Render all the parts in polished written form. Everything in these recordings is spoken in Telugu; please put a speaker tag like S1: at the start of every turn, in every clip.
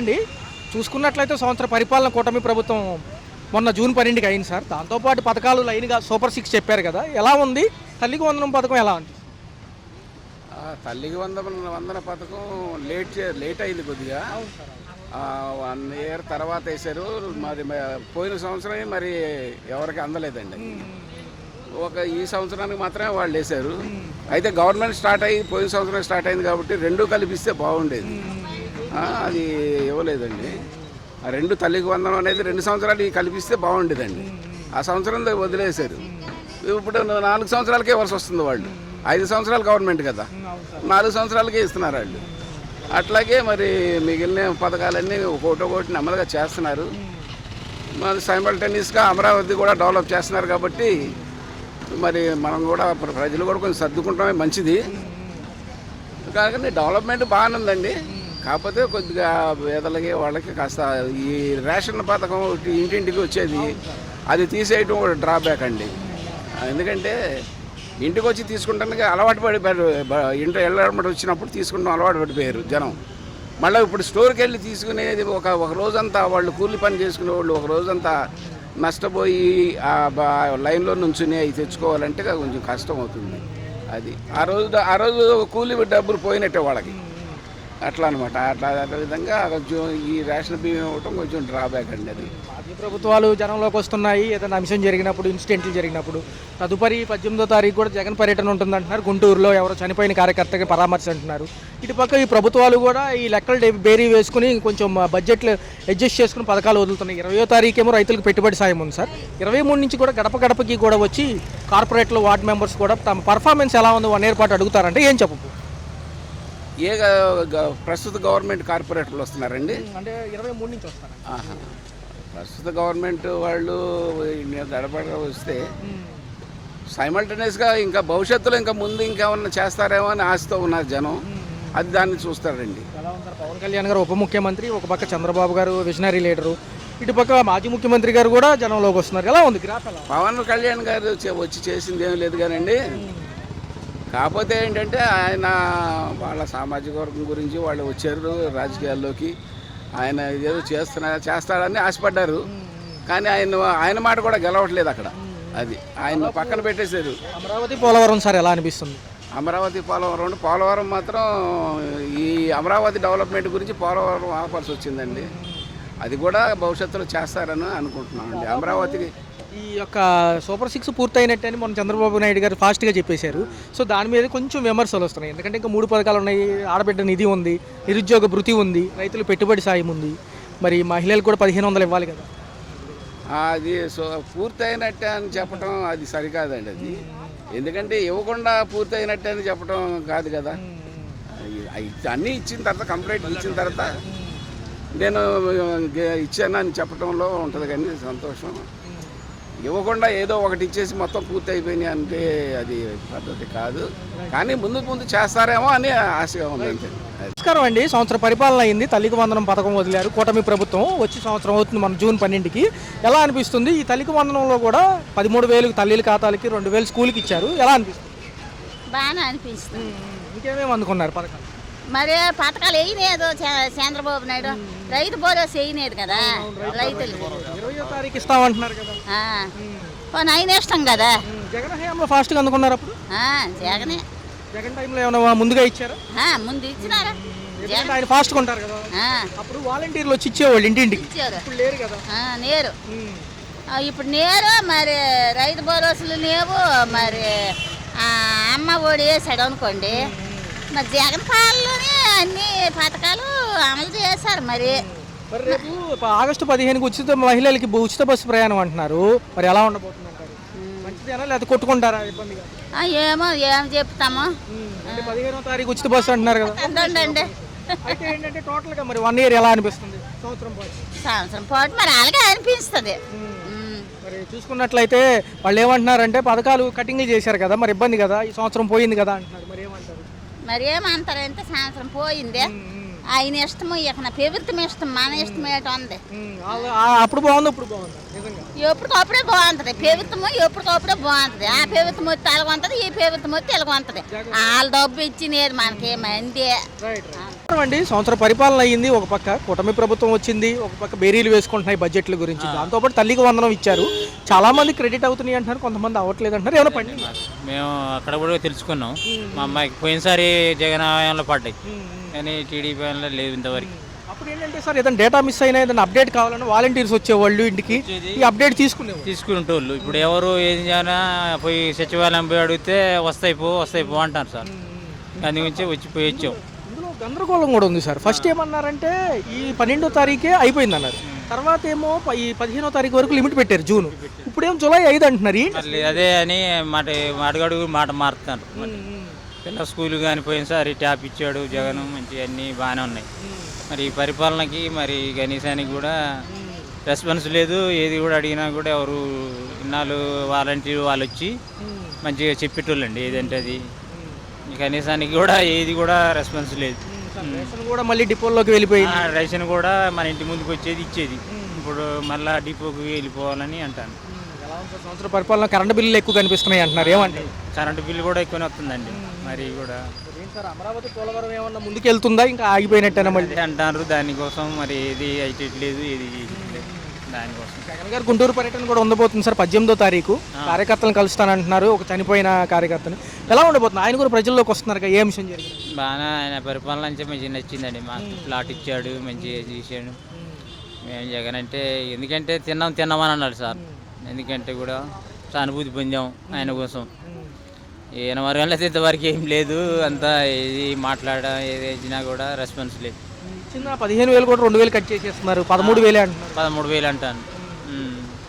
S1: అండి, చూసుకున్నట్లయితే సంవత్సర పరిపాలన కూటమి ప్రభుత్వం మొన్న జూన్ 12కి అయింది సార్. దాంతోపాటు పథకాలు లైన్గా సూపర్ 6 చెప్పారు కదా, ఎలా ఉంది? తల్లికి వందనం పథకం ఎలా ఉంది?
S2: తల్లికి వందన పథకం లేట్ అయింది కొద్దిగా. 1 year తర్వాత వేశారు. మరి పోయిన సంవత్సరమే మరి ఎవరికి అందలేదండి. ఈ సంవత్సరానికి మాత్రమే వాళ్ళు వేశారు. అయితే గవర్నమెంట్ స్టార్ట్ అయ్యి పోయిన సంవత్సరం స్టార్ట్ అయింది కాబట్టి రెండు కలిపిస్తే బాగుండేది. అది ఇవ్వలేదండి. ఆ రెండు తల్లికి వందనం అనేది 2 సంవత్సరాలు కల్పిస్తే బాగుండేదండి. ఆ సంవత్సరం వదిలేశారు. ఇప్పుడు 4 సంవత్సరాలకే ఇవ్వాల్సి వస్తుంది. వాళ్ళు 5 సంవత్సరాలు గవర్నమెంట్ కదా, 4 సంవత్సరాలకే ఇస్తున్నారు వాళ్ళు. అట్లాగే మరి మిగిలిన పథకాలన్నీ ఒకటి నెమ్మదిగా చేస్తున్నారు. మరి సైమల్టేనియస్గా అమరావతి కూడా డెవలప్ చేస్తున్నారు కాబట్టి మరి మనం కూడా ప్రజలు కూడా కొంచెం సర్దుకుంటామే మంచిది. కానీ డెవలప్మెంట్ బాగానే ఉందండి. కాకపోతే కొద్దిగా పేదలకి వాళ్ళకి కాస్త ఈ రేషన్ పథకం ఇంటింటికి వచ్చేది అది తీసేయటం ఒక డ్రాబ్యాక్ అండి. ఎందుకంటే ఇంటికి వచ్చి తీసుకుంటానికి అలవాటు పడిపోయారు. ఇంటి వెళ్ళబడి వచ్చినప్పుడు తీసుకుంటాం అలవాటు పడిపోయారు జనం. మళ్ళీ ఇప్పుడు స్టోర్కి వెళ్ళి తీసుకునేది ఒక రోజంతా వాళ్ళు కూలి పని చేసుకునే వాళ్ళు ఒక రోజంతా నష్టపోయి లైన్లో నుంచుని అవి తెచ్చుకోవాలంటే కొంచెం కష్టం అవుతుంది. అది ఆ రోజు కూలి డబ్బులు పోయినట్టే వాళ్ళకి. అట్లా అనమాట. అట్లా విధంగా కొంచెం ఈ రేషన్ బియ్యం ఇవ్వటం కొంచెం డ్రాబ్యాక్ అండి. అది
S1: మాజీ ప్రభుత్వాలు జనంలోకి వస్తున్నాయి. ఏదైనా అంశం జరిగినప్పుడు, ఇన్సిడెంట్లు జరిగినప్పుడు తదుపరి 18వ తారీఖు కూడా జగన్ పర్యటన ఉంటుందంటున్నారు. గుంటూరులో ఎవరో చనిపోయిన కార్యకర్తకి పరామర్శ అంటున్నారు. ఇటుపక్క ఈ ప్రభుత్వాలు కూడా ఈ లెక్కలు బేరీ వేసుకుని కొంచెం బడ్జెట్లు అడ్జస్ట్ చేసుకుని పథకాలు వదులుతున్నాయి. 20వ తారీఖు ఏమో రైతులకు పెట్టుబడి సాయం ఉంది సార్. 23 నుంచి కూడా గడప గడపకి కూడా వచ్చి కార్పొరేట్లు, వార్డు మెంబర్స్ కూడా తమ పర్ఫార్మెన్స్ ఎలా ఉంది 1 year పాటు అడుగుతారంటే ఏం చెప్పు?
S2: ప్రస్తుత గవర్నమెంట్ కార్పొరేటర్లు వస్తున్నారండి.
S1: అంటే 23 నుంచి వస్తారు.
S2: ప్రస్తుత గవర్నమెంట్ వాళ్ళు గడపగా వస్తే సైమల్టేనియస్గా ఇంకా భవిష్యత్తులో ఇంకా ముందు ఇంకేమన్నా చేస్తారేమో అని ఆశతో ఉన్నారు జనం. అది దాన్ని చూస్తారండి.
S1: ఎలా ఉంటారు? పవన్ కళ్యాణ్ గారు ఉప ముఖ్యమంత్రి, ఒక పక్క చంద్రబాబు గారు విజనరీ లీడరు, ఇటుపక్క మాజీ ముఖ్యమంత్రి గారు కూడా జనంలోకి వస్తున్నారు. ఎలా ఉంది గ్రాఫ్?
S2: పవన్ కళ్యాణ్ గారు వచ్చి చేసింది ఏమీ లేదు కానండి. కాకపోతే ఏంటంటే ఆయన వాళ్ళ సామాజిక వర్గం గురించి వాళ్ళు వచ్చారు రాజకీయాల్లోకి. ఆయన ఏదో చేస్తాడని ఆశపడ్డారు. కానీ ఆయన మాట కూడా గెలవట్లేదు అక్కడ. అది ఆయన పక్కన పెట్టేశారు.
S1: అమరావతి, పోలవరం సార్ ఎలా అనిపిస్తుంది?
S2: అమరావతి, పోలవరం మాత్రం ఈ అమరావతి డెవలప్మెంట్ గురించి పోలవరం ఆఫర్స్ వచ్చిందండి. అది కూడా భవిష్యత్తులో చేస్తారని అనుకుంటున్నామండి. అమరావతికి
S1: ఈ యొక్క సూపర్ 6 పూర్తయినట్టు అని మొన్న చంద్రబాబు నాయుడు గారు ఫాస్ట్గా చెప్పేశారు. సో దాని మీద కొంచెం విమర్శలు వస్తున్నాయి. ఎందుకంటే ఇంకా 3 పథకాలు ఉన్నాయి. ఆడబిడ్డ నిధి ఉంది, నిరుద్యోగ భృతి ఉంది, రైతులు పెట్టుబడి సాయం ఉంది, మరి మహిళలకు కూడా 1500 ఇవ్వాలి కదా.
S2: అది పూర్తయినట్టే అని చెప్పడం అది సరికాదండి. అది ఎందుకంటే ఇవ్వకుండా పూర్తయినట్టే అని చెప్పడం కాదు కదా. అన్నీ ఇచ్చిన తర్వాత, కంప్లైంట్ ఇచ్చిన తర్వాత నేను ఇచ్చాను అని చెప్పడంలో ఉంటుంది. కానీ సంతోషం ఇవ్వకుండా ఏదో ఒకటి ఇచ్చేసి మొత్తం పూర్తి అయిపోయినాయి అంటే అది పద్ధతి కాదు. కానీ ముందు చేస్తారేమో అని ఆశగా ఉంది.
S1: నమస్కారం అండి. సంవత్సర పరిపాలన అయింది. తల్లికి వందనం పథకం వదిలారు కూటమి ప్రభుత్వం. వచ్చి సంవత్సరం అవుతుంది మన జూన్ 12కి. ఎలా అనిపిస్తుంది? ఈ తల్లికి వందనంలో కూడా 13,000 తల్లిల ఖాతాలకి, 2,000 స్కూల్కి ఇచ్చారు. ఎలా అనిపిస్తుంది?
S3: బాగానే అనిపిస్తుంది.
S1: ఇంకేమేమి అందుకున్నారు పథకాలు?
S3: మరి పథకాలు వేయలేదు చంద్రబాబు నాయుడు. రైతు భరోసా వేయలేదు కదా రైతులు.
S1: 20వ తారీఖు ఇస్తామంటున్నారు కదా.
S3: ఆయన ఇష్టం కదా.
S1: జగన్ హయాంలో ఫాస్ట్గా అందుకున్నారు. అప్పుడు
S3: జగనే.
S1: జగన్ టైంలో ఏమైనా ముందుగా ఇచ్చారా?
S3: ముందు ఇచ్చినారా?
S1: ఆయన ఫాస్ట్గా ఉంటారు కదా. అప్పుడు వాలంటీర్లు వచ్చి ఇచ్చేవాళ్ళు ఇంటింటికి. ఇప్పుడు లేరు కదా.
S3: నేరు ఇప్పుడు నేరు. మరి రైతు భరోసాలు లేవు. మరి అమ్మ ఒడి వేసాడు అనుకోండి. మరి జగన్ పాలనలోనే అన్ని పథకాలు అమలు చేశారు. మరి
S1: రేపు ఆగస్టు 15కి ఉచిత మహిళలకి ఉచిత బస్సు ప్రయాణం అంటున్నారు. మరి ఎలా ఉండబోతుంది అంటారు? మంచిదేనా లేదా కొట్టుకుంటారా? ఇబ్బందిగా
S3: ఏం చెప్తాము.
S1: 15వ తారీఖు ఉచిత బస్సు అంటున్నారు కదా. అయితే ఏంటంటే టోటల్గా మరి 1 year ఎలా అనిపిస్తుంది?
S3: సంవత్సరం పాటు మరి అలాగే అనిపిస్తుంది.
S1: మరి చూసుకున్నట్లయితే వాళ్ళు ఏమంటున్నారంటే పథకాలు కటింగ్లు చేశారు కదా, మరి ఇబ్బంది కదా, ఈ సంవత్సరం పోయింది కదా అంటున్నారు. మరి ఏమంటారు?
S3: మరి ఏమంటారంటే సంవత్సరం పోయింది. ఆయన ఇష్టము, ఇక ప్రభుత్వం ఇష్టం, మన ఇష్టం ఏంటో ఉంది.
S1: అప్పుడు బాగుంది, ఇప్పుడు బాగుంది.
S3: ఎప్పటికప్పుడే బాగుంటుంది ప్రభుత్వము. ఎప్పటికప్పుడే బాగుంటుంది. ఆ ప్రభుత్వం వచ్చి తెలగొంటుంది, ఈ ప్రభుత్వం వచ్చి తెలగొంటుంది. వాళ్ళ డబ్బు ఇచ్చినది మనకేమంది.
S1: అండి సంవత్సర పరిపాలన అయ్యింది, ఒక పక్క కూటమి ప్రభుత్వం వచ్చింది, ఒక పక్క బేరీలు వేసుకుంటున్నాయి బడ్జెట్ల గురించి, దాంతోపాటు తల్లికి వందనం ఇచ్చారు. చాలా మంది క్రెడిట్ అవుతున్నాయి అంటున్నారు, కొంతమంది అవ్వట్లేదు అంటున్నారు. ఏమైనా పండి
S4: మేము అక్కడ కూడా తెలుసుకున్నాం. మా అమ్మాయికి పోయినసారి జగన్ హయాంలో పడ్డాయి, కానీ టీడీపీ హయాంలో లేదు ఇంతవరకు.
S1: అప్పుడు ఏంటంటే సార్ ఏదైనా డేటా మిస్ అయినా ఏదైనా అప్డేట్ కావాలని వాలంటీర్స్ వచ్చేవాళ్ళు ఇంటికి, ఈ అప్డేట్
S4: తీసుకుంటోళ్ళు. ఇప్పుడు ఎవరు ఏం చేయాలా పోయి సచివాలయం పోయి అడిగితే వస్తాయి పో అంటారు సార్. దాని గురించి పోయి వచ్చాం.
S1: ఇందులో గందరగోళం కూడా ఉంది సార్. ఫస్ట్ ఏమన్నారంటే ఈ 12వ తారీఖే అయిపోయింది అన్నారు, తర్వాత ఏమో ఈ 15వ తారీఖు వరకు లిమిట్ పెట్టారు జూన్, ఇప్పుడేమో జూలై 5 అంటున్నారు.
S4: మళ్ళీ అదే అని అడుగడుగు మాట మారుతున్నారు. పిల్ల స్కూల్ కానీ పోయినసారి ట్యాప్ ఇచ్చాడు జగన్, మంచి అన్నీ బాగానే ఉన్నాయి. మరి ఈ పరిపాలనకి మరి కనీసానికి కూడా రెస్పాన్స్ లేదు. ఏది కూడా అడిగినా కూడా ఎవరు ఇన్నాళ్ళు వాలంటీర్ వాళ్ళు వచ్చి మంచిగా చెప్పేటోళ్ళండి ఏదంటే అది. కనీసానికి కూడా ఏది కూడా రెస్పాన్స్ లేదు.
S1: రేషన్ కూడా మళ్ళీ డిపోల్లోకి వెళ్ళిపోయింది.
S4: రేషన్ కూడా మన ఇంటి ముందుకు వచ్చేది ఇచ్చేది, ఇప్పుడు మళ్ళీ డిపోకి వెళ్ళిపోవాలని అంటాను.
S1: సంవత్సర పరిపాలన కరెంటు బిల్లులు ఎక్కువ కనిపిస్తున్నాయి అంటున్నారు, ఏమంటే
S4: కరెంటు బిల్లు కూడా ఎక్కువనే వస్తుందండి. మరి కూడా
S1: సార్ అమరావతి పోలవరం ఏమన్నా ముందుకు వెళ్తుందా, ఇంకా ఆగిపోయినట్టేనా మళ్ళీ
S4: అంటారు. దానికోసం మరి ఏది అయితలేదు, ఏది చేయట్లేదు. దానికోసం
S1: జగన్ గారు గుంటూరు పర్యటన కూడా ఉండబోతుంది సార్ 18వ తారీఖు. కార్యకర్తలను కలుస్తానంటున్నారు, ఒక చనిపోయిన కార్యకర్తని. ఎలా ఉండబోతుంది? ఆయన కూడా ప్రజల్లోకి వస్తున్నారు, ఏ అంశం జరిగింది?
S4: బాగా ఆయన పరిపాలన అంటే మంచిగా నచ్చిందండి. మాకు ప్లాట్ ఇచ్చాడు, మంచిగా చేశాడు. మేము జగన్ అంటే ఎందుకంటే తిన్నామని అన్నాడు సార్. ఎందుకంటే కూడా సానుభూతి పొందాం ఆయన కోసం. ఈయన వరకు ఇంతవరకు ఏం లేదు, అంతా ఏది ఏది ఇచ్చినా కూడా రెస్పాన్స్ లేదు.
S1: చిన్న 15,000 కూడా 2,000 కట్ చేసేస్తున్నారు, 13,000 అంటున్నారు.
S4: 13,000 అంటాను.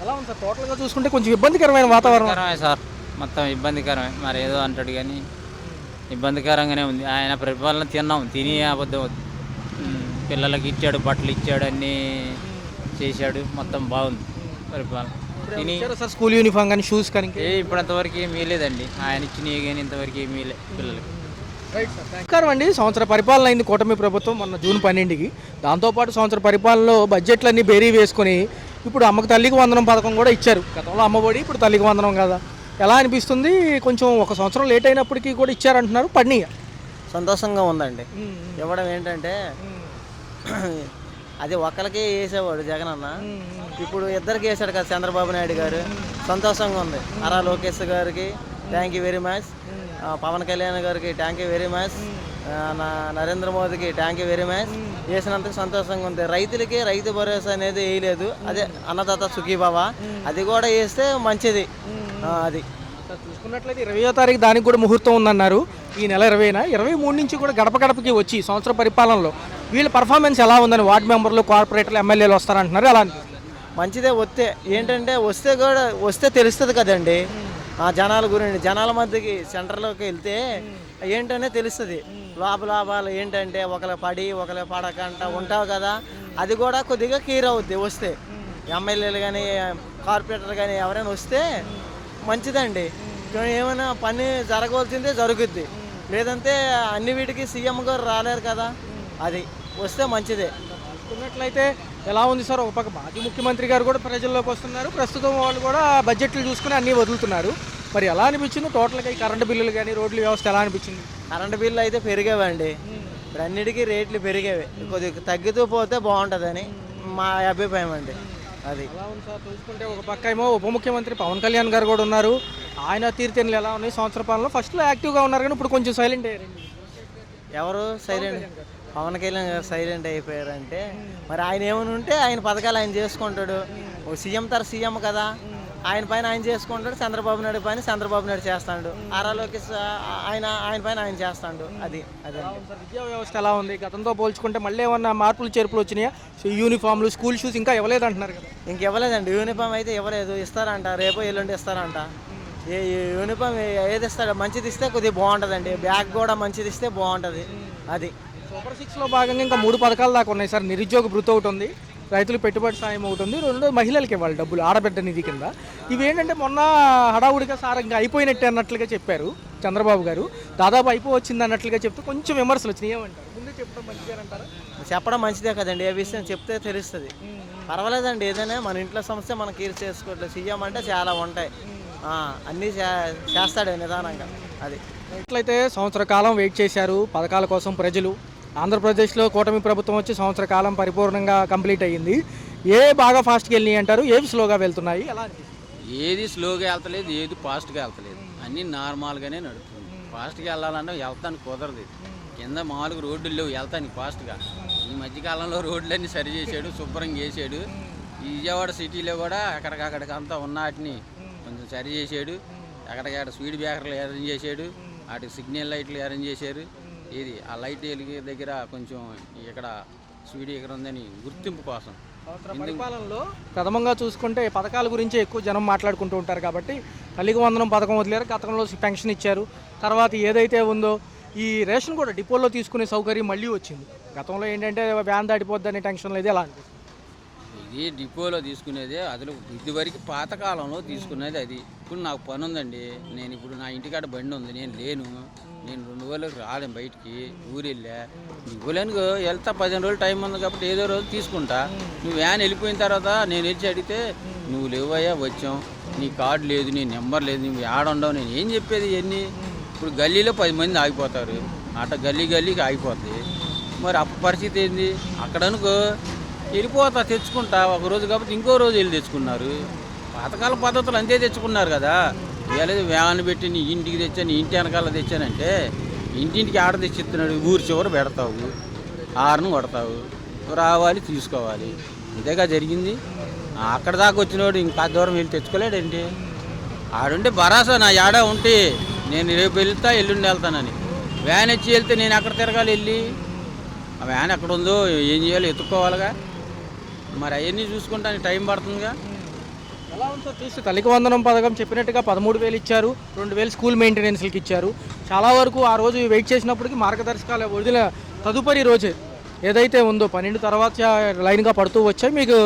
S1: ఎలా ఉంది సార్ టోటల్గా చూసుకుంటే? కొంచెం ఇబ్బందికరమైన వాతావరణం
S4: సార్, మొత్తం ఇబ్బందికరమే. మరి ఏదో అంటాడు కానీ ఇబ్బందికరంగానే ఉంది. ఆయన పరిపాలన తిని అబద్ధం వద్దు. పిల్లలకి ఇచ్చాడు, బట్టలు ఇచ్చాడు, అన్నీ చేశాడు, మొత్తం బాగుంది పరిపాలన.
S1: సార్ స్కూల్ యూనిఫామ్ కానీ షూస్ కానీ
S4: ఇప్పుడు అంతవరకు ఏమీ లేదండి. ఆయన ఇచ్చినవి కానీ ఇంతవరకు ఏమీ లేదు పిల్లలకి.
S1: నమస్కారం అండి. సంవత్సర పరిపాలన అయింది కూటమి ప్రభుత్వం మొన్న జూన్ 12కి. దాంతోపాటు సంవత్సర పరిపాలనలో బడ్జెట్లన్నీ బేరీ వేసుకొని ఇప్పుడు అమ్మకు తల్లికి వందనం పథకం కూడా ఇచ్చారు. గతంలో అమ్మఒడి, ఇప్పుడు తల్లికి వందనం కదా. ఎలా అనిపిస్తుంది? కొంచెం ఒక సంవత్సరం లేట్ అయినప్పటికీ కూడా ఇచ్చారంటున్నారు, పడినాయి.
S5: సంతోషంగా ఉందండి. ఇవ్వడం ఏంటంటే అది ఒక్కరికి వేసేవాడు జగన్ అన్న, ఇప్పుడు ఇద్దరికి వేసాడు కదా చంద్రబాబు నాయుడు గారు. సంతోషంగా ఉంది. నారా లోకేష్ గారికి thank you very much, Pawan Kalyan గారికి thank you very much, Narendra మోదీకి థ్యాంక్ యూ వెరీ మచ్. వేసినందుకు సంతోషంగా ఉంది. రైతులకి రైతు భరోసా అనేది వేయలేదు, అదే అన్నదాత సుఖీభవ, అది కూడా వేస్తే మంచిది. అది
S1: చూసుకున్నట్లయితే 20వ తారీఖు దానికి కూడా ముహూర్తం ఉందన్నారు. ఈ నెల 20న 23 నుంచి కూడా గడప గడపకి వచ్చి సంవత్సర పరిపాలనలో వీళ్ళ పర్ఫార్మెన్స్ ఎలా ఉందని వార్డు మెంబర్లు, కార్పొరేటర్లు, ఎమ్మెల్యేలు వస్తారంటున్నారు. ఎలా
S5: మంచిదే. ఏంటంటే వస్తే తెలుస్తుంది కదండి జనాల గురించి. జనాల మధ్యకి సెంటర్లోకి వెళ్తే ఏంటనే తెలుస్తుంది. లాభాలు ఏంటంటే ఒకరు పడి ఒకరు పడకంట ఉంటావు కదా, అది కూడా కొద్దిగా క్లియర్ అవుద్ది వస్తే. ఎమ్మెల్యేలు కానీ కార్పొరేటర్ కానీ ఎవరైనా వస్తే మంచిదండి. ఏమైనా పని జరగవలసిందే జరుగుద్ది, లేదంటే అన్ని వీటికి సీఎం గారు రాలేరు కదా, అది వస్తే మంచిదే.
S1: చూసుకున్నట్లయితే ఎలా ఉంది సార్? ఒక పక్క మాజీ ముఖ్యమంత్రి గారు కూడా ప్రజల్లోకి వస్తున్నారు, ప్రస్తుతం వాళ్ళు కూడా బడ్జెట్లు చూసుకుని అన్నీ వదులుతున్నారు. మరి ఎలా అనిపించింది టోటల్గా ఈ కరెంటు బిల్లులు కానీ రోడ్ల వ్యవస్థ ఎలా అనిపించింది?
S5: కరెంటు బిల్లు అయితే పెరిగేవండి, ఇప్పుడు అన్నిటికీ రేట్లు పెరిగేవి. కొద్దిగా తగ్గుతూ పోతే బాగుంటుందని మా అభిప్రాయం అండి. అది
S1: ఎలా ఉంది సార్? చూసుకుంటే ఒక పక్క ఏమో ఉప ముఖ్యమంత్రి పవన్ కళ్యాణ్ గారు కూడా ఉన్నారు. ఆయన తీరుతెన్నులు ఎలా ఉన్నాయి సంవత్సర పాలనలో? ఫస్ట్లో యాక్టివ్గా ఉన్నారు కానీ ఇప్పుడు కొంచెం సైలెంట్ అయ్యారు.
S5: ఎవరు సైలెంట్? పవన్ కళ్యాణ్ గారు సైలెంట్ అయిపోయారంటే మరి ఆయన ఏమైనా ఉంటే ఆయన పథకాలు ఆయన చేసుకుంటాడు. సీఎం కదా, ఆయన పైన ఆయన చేసుకుంటాడు. చంద్రబాబు నాయుడు పైన చంద్రబాబు నాయుడు చేస్తాడు. నారా లోకేష్ ఆయన పైన ఆయన చేస్తాడు. అది అదే.
S1: విద్యా వ్యవస్థ ఎలా ఉంది? గతంతో పోల్చుకుంటే మళ్ళీ ఏమన్నా మార్పులు చేర్పులు వచ్చినాయా? యూనిఫామ్లు, స్కూల్ షూస్ ఇంకా ఇవ్వలేదు అంటున్నారు కదా.
S5: ఇంకివ్వలేదండి. యూనిఫామ్ అయితే ఇవ్వలేదు, ఇస్తారంట, రేపు ఎల్లుండి ఇస్తారంట. ఏ యూనిఫామ్ ఏది ఇస్తాడు మంచిది ఇస్తే కొద్దిగా బాగుంటుందండి. బ్యాగ్ కూడా మంచిది ఇస్తే బాగుంటుంది. అది
S1: సూపర్ 6లో భాగంగా ఇంకా 3 పథకాలు దాకా ఉన్నాయి సార్. నిరుద్యోగ భృతి ఒకటి ఉంది, రైతులకు పెట్టుబడి సాయం ఒకటి ఉంది, 2 మహిళలకి ఇవ్వాలి డబ్బులు ఆడబిడ్డ నిధి కింద. ఇవి ఏంటంటే మొన్న హడావుడిగా సార్ ఇంకా అయిపోయినట్టే అన్నట్లుగా చెప్పారు చంద్రబాబు గారు. దాదాపు అయిపోవచ్చింది అన్నట్లుగా చెప్తే కొంచెం విమర్శలు వచ్చినాయి. ఏమంటారు? ముందే చెప్పడం మంచిగా అంటారా?
S5: చెప్పడం మంచిదే కదండి. ఏ విషయం చెప్తే తెలుస్తుంది. పర్వాలేదండి, ఏదైనా మన ఇంట్లో సమస్య మనం క్లియర్ చేసుకోవట్లేదు. సీఎం అంటే చాలా ఉంటాయి, అన్నీ చేస్తాడు నిదానంగా. అది
S1: ఎట్లయితే సంవత్సర కాలం వెయిట్ చేశారు పథకాల కోసం ప్రజలు. ఆంధ్రప్రదేశ్లో కూటమి ప్రభుత్వం వచ్చి సంవత్సర కాలం పరిపూర్ణంగా కంప్లీట్ అయ్యింది. ఏ బాగా ఫాస్ట్గా వెళ్ళినాయి అంటారు, ఏవి స్లోగా వెళ్తున్నాయి, ఎలా అనిపిస్తుంది?
S6: ఏది స్లోగా వెళ్తలేదు, ఏది ఫాస్ట్గా వెళ్తలేదు, అన్నీ నార్మల్గానే నడుస్తుంది. ఫాస్ట్గా వెళ్ళాలంటే వెళ్తానికి కుదరదు. కింద మామూలుగా రోడ్లు లేవు వెళ్తానికి ఫాస్ట్గా. ఈ మధ్యకాలంలో రోడ్లన్నీ సరి చేసాడు, శుభ్రంగా చేసాడు. ఈ విజయవాడ సిటీలో కూడా అక్కడికక్కడికి అంతా ఉన్న వాటిని కొంచెం సరి చేసాడు. అక్కడికక్కడ స్పీడ్ బ్రేకర్లు అరేంజ్ చేసాడు, వాటికి సిగ్నల్ లైట్లు అరేంజ్ చేశారు. ఇది ఆ లైట్ దగ్గర కొంచెం ఇక్కడ స్పీడ్ ఎక్కడ ఉందని గుర్తింపు కోసం.
S1: పరిపాలనలో ప్రథమంగా చూసుకుంటే పథకాల గురించి ఎక్కువ జనం మాట్లాడుకుంటూ ఉంటారు కాబట్టి తల్లికి వందనం పథకం వదిలేరు, గతంలో పెన్షన్ ఇచ్చారు. తర్వాత ఏదైతే ఉందో ఈ రేషన్ కూడా డిపోలో తీసుకునే సౌకర్యం మళ్ళీ వచ్చింది. గతంలో ఏంటంటే వ్యాన్ దాటిపోద్ది అనే టెన్షన్ లేదు, ఎలా అనిపిస్తుంది?
S6: ఇది డిపోలో తీసుకునేదే, అసలు ఇదివరకు పాతకాలంలో తీసుకునేది అది. ఇప్పుడు నాకు పని ఉందండి, నేను ఇప్పుడు నా ఇంటికాడ బండి ఉంది, నేను లేను, నేను 2 రోజులకు రాలేను బయటికి, ఊరు వెళ్ళా. ఇవ్వలేనుకో వెళ్తా, 15 రోజులు టైం ఉంది కాబట్టి ఏదో రోజు తీసుకుంటా. నువ్వు వ్యాన్ వెళ్ళిపోయిన తర్వాత నేను వచ్చి అడిగితే నువ్వు లేవయ్యా వచ్చాం, నీ కార్డు లేదు, నీ నెంబర్ లేదు, నువ్వు ఆడుండవు, నేను ఏం చెప్పేది ఇవన్నీ. ఇప్పుడు గల్లీలో 10 మంది ఆగిపోతారు, అట్ట గల్లీకి ఆగిపోద్ది. మరి అప్పుడు పరిస్థితి ఏంది? అక్కడ అనుకో వెళ్ళిపోతా తెచ్చుకుంటా, ఒక రోజు కాబట్టి ఇంకో రోజు వెళ్ళి తెచ్చుకున్నారు. పాతకాల పద్ధతులు అంతే తెచ్చుకున్నారు కదా. ఇవాళ వ్యాన్ పెట్టి నీ ఇంటికి తెచ్చాను, నీ ఇంటి వెనకాల తెచ్చానంటే ఇంటింటికి ఆడ తెచ్చిస్తున్నాడు. ఊరి చివర పెడతావు, ఆరును కొడతావు, రావాలి తీసుకోవాలి, అంతేగా జరిగింది. అక్కడ దాకా వచ్చినోడు ఇంకా దూరం వెళ్ళి తెచ్చుకోలేడండి. ఆడుంటే భరాసా నా ఏడా ఉంటే నేను రేపు వెళ్తా ఎల్లుండి వెళ్తానని. వ్యాన్ వచ్చి వెళ్తే నేను ఎక్కడ తిరగాలి వెళ్ళి? ఆ వ్యాన్ ఎక్కడ ఉందో ఏం చేయాలో ఎత్తుక్కోవాలిగా. మరి అవన్నీ చూసుకుంటానికి టైం పడుతుందిగా.
S1: ఎలా ఉంది సార్ చూస్తే తల్లికి వందనం పథకం చెప్పినట్టుగా 13,000 ఇచ్చారు, 2,000 స్కూల్ మెయింటెనెన్స్లకి ఇచ్చారు. చాలా వరకు ఆ రోజు వెయిట్ చేసినప్పటికీ మార్గదర్శకాలు వదిలిన తదుపరి రోజే ఏదైతే ఉందో 12 తర్వాత లైన్గా పడుతూ వచ్చాయి. మీకు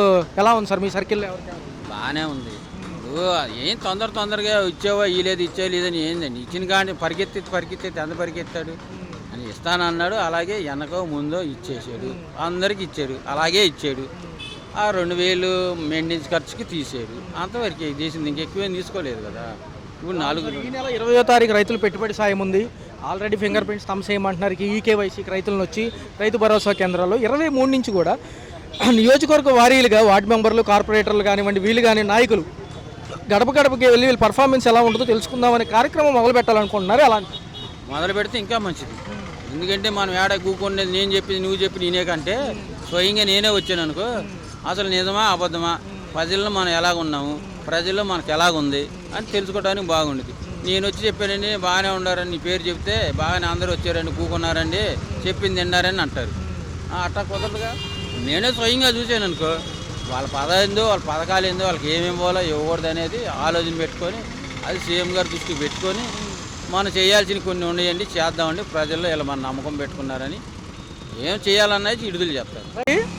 S1: ఎలా ఉంది సార్ మీ సర్కిల్లో? ఎవరికి
S6: బాగానే ఉంది. ఇప్పుడు ఏం తొందరగా ఇచ్చావో ఇలేదు, ఇచ్చే లేదని ఏందండి. ఇచ్చిన కానీ పరిగెత్తి ఎంత పరిగెత్తాడు అని ఇస్తానన్నాడు. అలాగే వెనకో ముందో ఇచ్చేసాడు, అందరికి ఇచ్చాడు, అలాగే ఇచ్చాడు. ఆ 2,000 మెయింటెనెన్స్ ఖర్చుకి తీసాడు, అంతవరకు చేసింది, ఇంకెక్కువేం తీసుకోలేదు కదా. ఇప్పుడు
S1: ఈ నెల 20వ తారీఖు రైతులు పెట్టుబడి సాయం ఉంది. ఆల్రెడీ ఫింగర్ ప్రింట్స్ థంబ్స్ చేయమంటున్నారు. ఈకేవైసీకి రైతులను వచ్చి రైతు భరోసా కేంద్రాల్లో 23 నుంచి కూడా నియోజకవర్గ వారీలుగా వార్డు మెంబర్లు, కార్పొరేటర్లు కానివ్వండి, వీళ్ళు కానీ నాయకులు గడపకి వెళ్ళి వీళ్ళ పర్ఫార్మెన్స్ ఎలా ఉంటుందో తెలుసుకుందామనే కార్యక్రమం మొదలు పెట్టాలనుకుంటున్నారు. అలా
S6: మొదలు పెడితే ఇంకా మంచిది. ఎందుకంటే మనం ఏడ కూకునేది నేను చెప్పింది నువ్వు చెప్పి నేనే కంటే స్వయంగా నేనే వచ్చాను అనుకో, అసలు నిజమా అబద్ధమా, ప్రజల్లో మనం ఎలాగున్నాము, ప్రజల్లో మనకు ఎలాగుంది అని తెలుసుకోవడానికి బాగుండేది. నేను వచ్చి చెప్పానండి బాగానే ఉండారని నీ పేరు చెప్తే బాగానే అందరూ వచ్చారండి, కూకున్నారండి, చెప్పింది తిన్నారని అంటారు. అట్టా కుదరదుగా. నేనే స్వయంగా చూశాను అనుకో, వాళ్ళ ఏందో, వాళ్ళ పథకాలు ఏందో, వాళ్ళకి ఏమేమి పోవాలో ఇవ్వకూడదు అనేది ఆలోచన పెట్టుకొని, అది సీఎం గారి దృష్టికి పెట్టుకొని మనం చేయాల్సిన కొన్ని ఉన్నాయండి, చేద్దామండి, ప్రజల్లో ఇలా మన నమ్మకం పెట్టుకున్నారని ఏం చేయాలన్నది విడుదల చెప్తారు.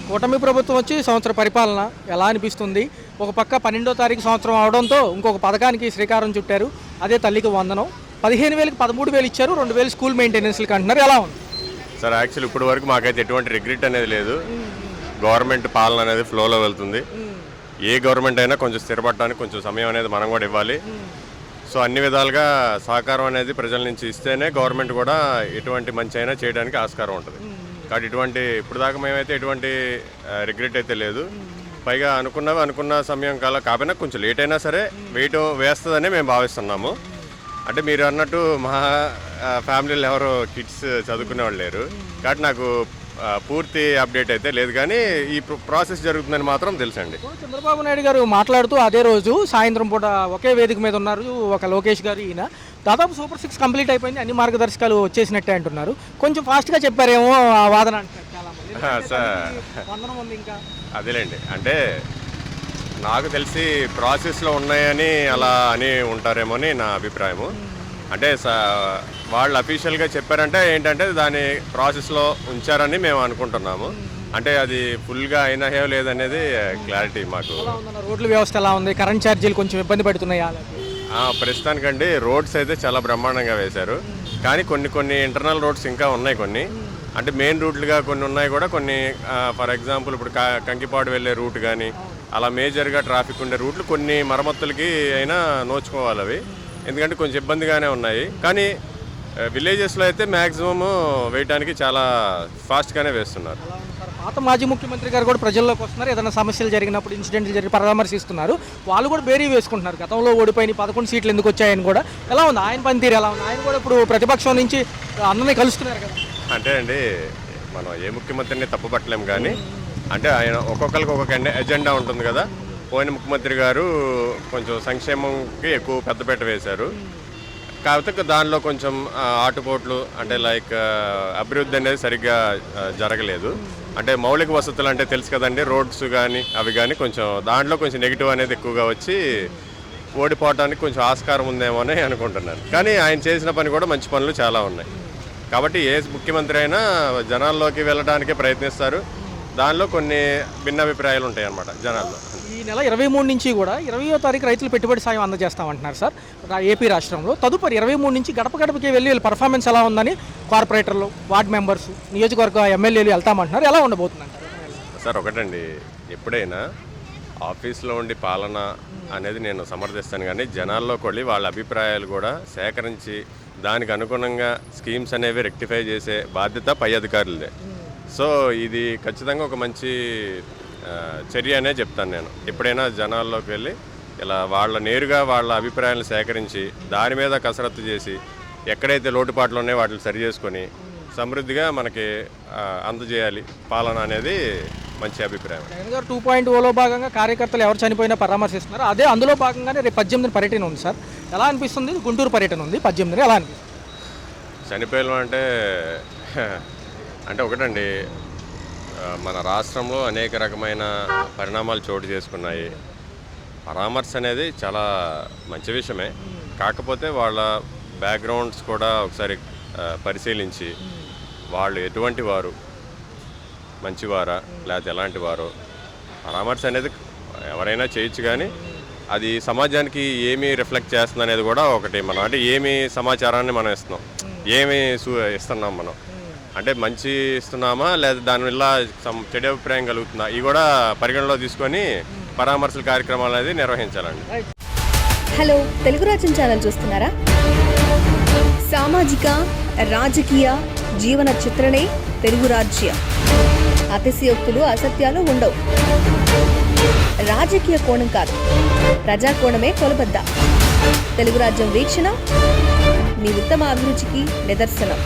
S1: కూటమి ప్రభుత్వం వచ్చి సంవత్సర పరిపాలన ఎలా అనిపిస్తుంది? ఒక పక్క 12వ తారీఖు సంవత్సరం అవడంతో ఇంకొక పథకానికి శ్రీకారం చుట్టారు, అదే తల్లికి వందనం. 15,000కి 13,000 ఇచ్చారు, 2,000 స్కూల్ మెయింటెనెన్స్లకి అంటున్నారు. ఎలా ఉంది
S7: సార్? యాక్చువల్ ఇప్పటి వరకు మాకైతే ఎటువంటి రిగ్రెట్ అనేది లేదు. గవర్నమెంట్ పాలన అనేది ఫ్లోలో వెళ్తుంది. ఏ గవర్నమెంట్ అయినా కొంచెం స్థిరపడడానికి కొంచెం సమయం అనేది మనం కూడా ఇవ్వాలి. సో అన్ని విధాలుగా సహకారం అనేది ప్రజల నుంచి ఇస్తేనే గవర్నమెంట్ కూడా ఎటువంటి మంచి అయినా చేయడానికి ఆస్కారం ఉంటుంది. కాబట్టి ఇప్పుడు దాకా మేమైతే ఎటువంటి రిగ్రెట్ అయితే లేదు. పైగా అనుకున్న సమయం కాకపోయినా కొంచెం లేట్ అయినా సరే వేస్తుందని మేము భావిస్తున్నాము. అంటే మీరు అన్నట్టు మా ఫ్యామిలీలో ఎవరో కిడ్స్ చదువుకునే వాళ్ళు లేరు కాబట్టి నాకు పూర్తి అప్డేట్ అయితే లేదు, కానీ ఈ ప్రాసెస్ జరుగుతుందని మాత్రం తెలుసండి.
S1: చంద్రబాబు నాయుడు గారు మాట్లాడుతూ అదే రోజు సాయంత్రం పూట ఒకే వేదిక మీద ఉన్నారు, ఒక లోకేష్ గారు, ఈయన దాదాపు సూపర్ 6 కంప్లీట్ అయిపోయింది, అన్ని మార్గదర్శకాలు వచ్చేసినట్టే అంటున్నారు. కొంచెం ఫాస్ట్గా చెప్పారేమో ఆ వాదన అంటారు చాలామంది. ఇంకా
S7: అదేలేండి, అంటే నాకు తెలిసి ప్రాసెస్లో ఉన్నాయని అలా అని ఉంటారేమో అని నా అభిప్రాయము. అంటే వాళ్ళు అఫీషియల్గా చెప్పారంటే ఏంటంటే దాని ప్రాసెస్లో ఉంచారని మేము అనుకుంటున్నాము. అంటే అది ఫుల్గా అయినాయో లేదనేది క్లారిటీ మాకు.
S1: రోడ్ల వ్యవస్థ ఎలా ఉంది? కరెంట్ ఛార్జీలు కొంచెం ఇబ్బంది పడుతున్నాయా?
S7: ప్రస్తుతానికండి రోడ్స్ అయితే చాలా బ్రహ్మాండంగా వేశారు, కానీ కొన్ని ఇంటర్నల్ రోడ్స్ ఇంకా ఉన్నాయి. కొన్ని అంటే మెయిన్ రూట్లుగా కొన్ని ఉన్నాయి కూడా. కొన్ని ఫర్ ఎగ్జాంపుల్ ఇప్పుడు కంకిపాడు వెళ్ళే రూట్ కానీ అలా మేజర్గా ట్రాఫిక్ ఉండే రూట్లు కొన్ని మరమ్మతులకి అయినా నోచుకోవాలి అవి, ఎందుకంటే కొంచెం ఇబ్బందిగానే ఉన్నాయి. కానీ విలేజెస్లో అయితే మ్యాక్సిమమ్ వేయటానికి చాలా ఫాస్ట్గానే వేస్తున్నారు.
S1: ఎలా ఉంది సార్? పాత మాజీ ముఖ్యమంత్రి గారు కూడా ప్రజల్లోకి వస్తున్నారు, ఏదైనా సమస్యలు జరిగినప్పుడు ఇన్సిడెంట్లు జరిగి పరామర్శిస్తున్నారు. వాళ్ళు కూడా బేరీ వేసుకుంటున్నారు, గతంలో ఓడిపోయిన 11 సీట్లు ఎందుకు వచ్చాయని కూడా. ఎలా ఉంది ఆయన పనితీరు? ఎలా ఉంది? ఆయన కూడా ఇప్పుడు ప్రతిపక్షం నుంచి అందరినీ కలుస్తున్నారు కదా.
S7: అంటే అండి, మనం ఏ ముఖ్యమంత్రిని తప్పుపట్టలేము, కానీ అంటే ఆయన ఒక్కొక్కరికి ఒక్కొక్క ఎజెండా ఉంటుంది కదా. పోయిన ముఖ్యమంత్రి గారు కొంచెం సంక్షేమంకి ఎక్కువ పెద్దపీట వేశారు. కాకపోతే దానిలో కొంచెం ఆటుపోట్లు, అంటే లైక్ అభివృద్ధి అనేది సరిగ్గా జరగలేదు. అంటే మౌలిక వసతులు అంటే తెలుసు కదండి, రోడ్స్ కానీ అవి కానీ కొంచెం దాంట్లో కొంచెం నెగిటివ్ అనేది ఎక్కువగా వచ్చి ఓడిపోవడానికి కొంచెం ఆస్కారం ఉందేమో అని అనుకుంటున్నాను. కానీ ఆయన చేసిన పని కూడా మంచి పనులు చాలా ఉన్నాయి. కాబట్టి ఏ ముఖ్యమంత్రి అయినా జనాల్లోకి వెళ్ళడానికి ప్రయత్నిస్తారు. దానిలో కొన్ని భిన్నాభిప్రాయాలు ఉంటాయి అన్నమాట జనాల్లో.
S1: ఈ నెల 23 నుంచి కూడా 20వ తారీఖు రైతులు పెట్టుబడి సాయం అందజేస్తామంటున్నారు సార్ ఏపీ రాష్ట్రంలో. తదుపరి 23 నుంచి గడప గడపకి వెళ్ళి వీళ్ళ పర్ఫార్మెన్స్ ఎలా ఉందని కార్పొరేటర్లు, వార్డ్ మెంబర్స్, నియోజకవర్గ ఎమ్మెల్యేలు వెళ్తామంటున్నారు. ఎలా ఉండబోతుందంటారు
S7: సార్? ఒకటండి, ఎప్పుడైనా ఆఫీస్లో ఉండి పాలన అనేది నేను సమర్థిస్తాను, కానీ జనాల్లోకి వెళ్ళి వాళ్ళ అభిప్రాయాలు కూడా సేకరించి దానికి అనుగుణంగా స్కీమ్స్ అనేవి రెక్టిఫై చేసే బాధ్యత పై అధికారులదే. సో ఇది ఖచ్చితంగా ఒక మంచి చర్య అనే చెప్తాను నేను. ఎప్పుడైనా జనాల్లోకి వెళ్ళి ఇలా నేరుగా వాళ్ళ అభిప్రాయాలను సేకరించి దాని మీద కసరత్తు చేసి ఎక్కడైతే లోటుపాట్లు ఉన్నాయో వాటిని సరి చేసుకొని సమృద్ధిగా మనకి అందజేయాలి పాలన అనేది మంచి అభిప్రాయం.
S1: జగన్ గారు 2.0లో భాగంగా కార్యకర్తలు ఎవరు చనిపోయినా పరామర్శిస్తున్నారు. అదే అందులో భాగంగానే రేపు 18 పర్యటన ఉంది సార్. ఎలా అనిపిస్తుంది? గుంటూరు పర్యటన ఉంది 18. ఎలా అనిపిస్తుంది?
S7: చనిపోయాను అంటే ఒకటండి, మన రాష్ట్రంలో అనేక రకమైన పరిణామాలు చోటు చేసుకున్నాయి. పరామర్శ అనేది చాలా మంచి విషయమే. కాకపోతే వాళ్ళ బ్యాక్గ్రౌండ్స్ కూడా ఒకసారి పరిశీలించి వాళ్ళు ఎటువంటి వారు, మంచివారా లేకపోతే ఎలాంటి వారు, పరామర్శ అనేది ఎవరైనా చేయొచ్చు, కానీ అది సమాజానికి ఏమి రిఫ్లెక్ట్ చేస్తుంది అనేది కూడా ఒకటి. మనం అంటే ఏమి సమాచారాన్ని మనం ఇస్తున్నాం, ఏమి ఇస్తున్నాం మనం, అంటే మంచి ఇస్తున్నామా లేదా దానివల్ల చెడు అభిప్రాయం కలుగుతుందా, ఇవి కూడా పరిగణలో తీసుకొని పరామర్శల కార్యక్రమాలు అనేది నిర్వహించాలండి.
S8: హలో, తెలుగు రాజ్యం ఛానల్ చూస్తున్నారా? సామాజిక, రాజకీయ, జీవన చిత్రణే తెలుగు రాజ్యం. అతిశయోక్తులు, అసత్యాలు ఉండవు. రాజకీయ కోణం కాదు, ప్రజా కోణమే కొలబద్ద. తెలుగు రాజ్యం వీక్షణ మీ ఉత్తమ అభిరుచికి నిదర్శనం.